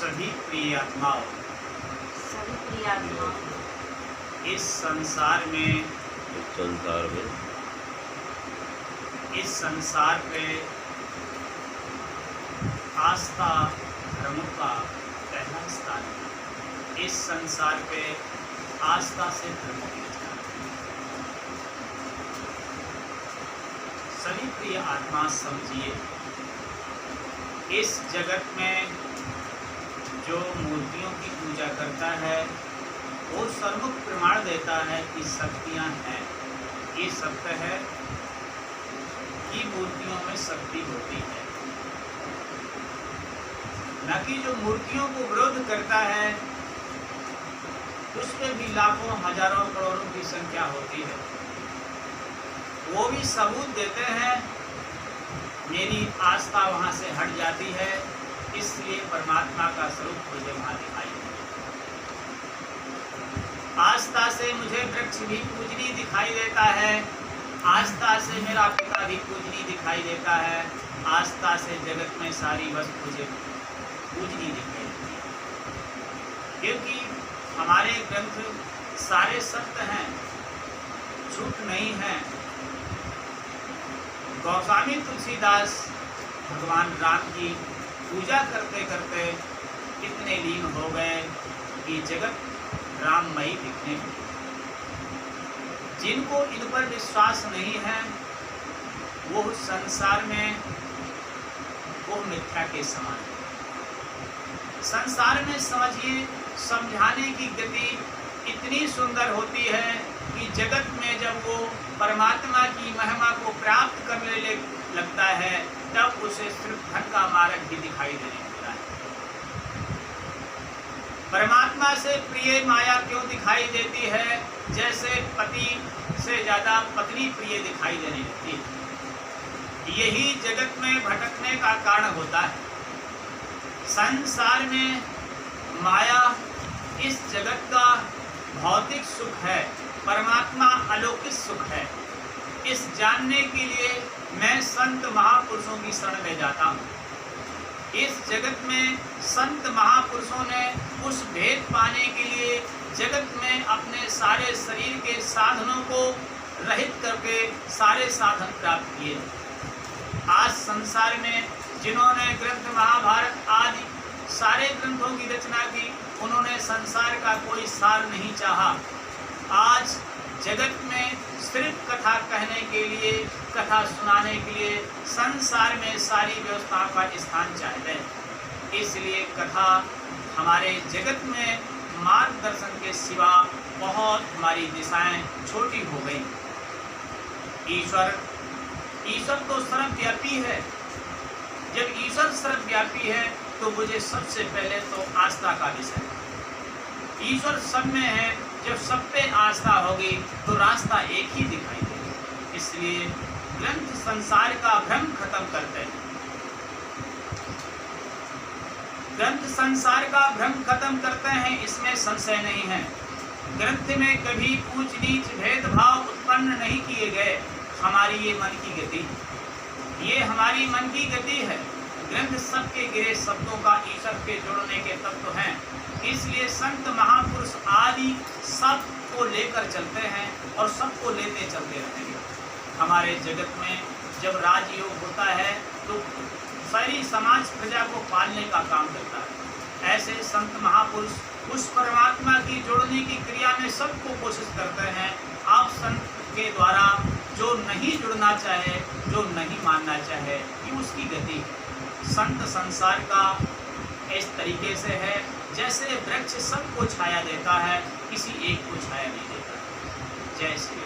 सभी प्रिय आत्माओं, इस संसार पे आस्था धर्मों का पहला स्थान है। इस संसार पे आस्था से धर्म की रचना है। सभी प्रिय आत्मा समझिए, इस जगत में जो मूर्तियों की पूजा करता है वो सर्वमुख प्रमाण देता है कि शक्तियाँ हैं। ये सत्य है कि मूर्तियों में शक्ति होती है, न कि जो मूर्तियों को विरोध करता है उसमें भी लाखों हजारों करोड़ों की संख्या होती है। वो भी सबूत देते हैं, मेरी आस्था वहाँ से हट जाती है, इसलिए परमात्मा का स्वरूप मुझे वहाँ दिखाई देता है। आस्था से मुझे वृक्ष भी पूजनीय दिखाई देता है, आस्था से मेरा पिता भी पूजनीय दिखाई देता है, आस्था से जगत में सारी वस्तु मुझे पूजनीय दिखाई देती है। क्योंकि हमारे ग्रंथ सारे सत्य हैं, झूठ नहीं है। गोस्वामी तुलसीदास भगवान राम की पूजा करते करते इतने लीन हो गए कि जगत राममयी दिखने लगी। जिनको इन पर विश्वास नहीं है वो संसार में वो मिथ्या के समान है। संसार में समझिए, समझाने की गति इतनी सुंदर होती है कि जगत में जब वो परमात्मा की महिमा को प्राप्त करने लगता है तब उसे सिर्फ धन का मार्ग भी दिखाई देने लगता है। परमात्मा से प्रिय माया क्यों दिखाई देती है? जैसे पति से ज्यादा पत्नी प्रिय दिखाई देने लगती है। यही जगत में भटकने का कारण होता है। संसार में माया इस जगत का भौतिक सुख है, परमात्मा अलौकिक सुख है। इस जानने के लिए मैं संत महापुरुषों की शरण में जाता हूँ। इस जगत में संत महापुरुषों ने उस भेद पाने के लिए जगत में अपने सारे शरीर के साधनों को रहित करके सारे साधन प्राप्त किए। आज संसार में जिन्होंने ग्रंथ महाभारत आदि सारे ग्रंथों की रचना की, उन्होंने संसार का कोई सार नहीं चाहा। आज जगत में सिर्फ कथा कहने के लिए, कथा सुनाने के लिए संसार में सारी व्यवस्थाओं का स्थान चाहते हैं। इसलिए कथा हमारे जगत में मार्गदर्शन के सिवा बहुत हमारी दिशाएं छोटी हो गई। ईश्वर तो सर्वव्यापी है। जब ईश्वर सर्वव्यापी है तो मुझे सबसे पहले तो आस्था का विषय। ईश्वर सब में है, जब सब पे आस्था होगी तो रास्ता एक ही दिखाई देगा। इसलिए ग्रंथ संसार का भ्रम खत्म करते हैं। ग्रंथ संसार का भ्रम खत्म करते हैं, इसमें संशय नहीं है। ग्रंथ में कभी ऊंच नीच भेदभाव उत्पन्न नहीं किए गए। हमारी ये मन की गति, ये हमारी मन की गति है। ग्रंथ सबके गिरे शब्दों का ईश्वर के जोड़ने के तत्व हैं। इसलिए संत महापुरुष आदि सबको लेकर चलते हैं और सबको लेते चलते रहेंगे। हमारे जगत में जब राजयोग होता है तो सारी समाज प्रजा को पालने का काम करता है। ऐसे संत महापुरुष उस परमात्मा की जोड़ने की क्रिया में सबको कोशिश करते हैं। आप संत के द्वारा जो नहीं जुड़ना चाहे, जो नहीं मानना चाहे, ये उसकी गति है। संत संसार का इस तरीके से है जैसे वृक्ष सबको छाया देता है, किसी एक को छाया नहीं देता। जय श्री